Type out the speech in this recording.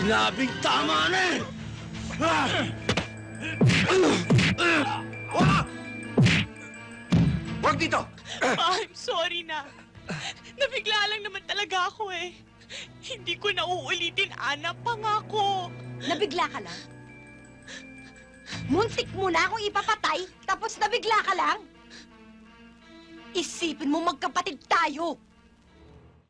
Sinabing tama na eh! Huwag dito! I'm sorry na. Nabigla lang naman talaga ako eh. Hindi ko na uulitin, Ana. Pangako. Nabigla ka lang? Muntik mo na akong ipapatay, tapos nabigla ka lang? Isipin mo magkapatid tayo.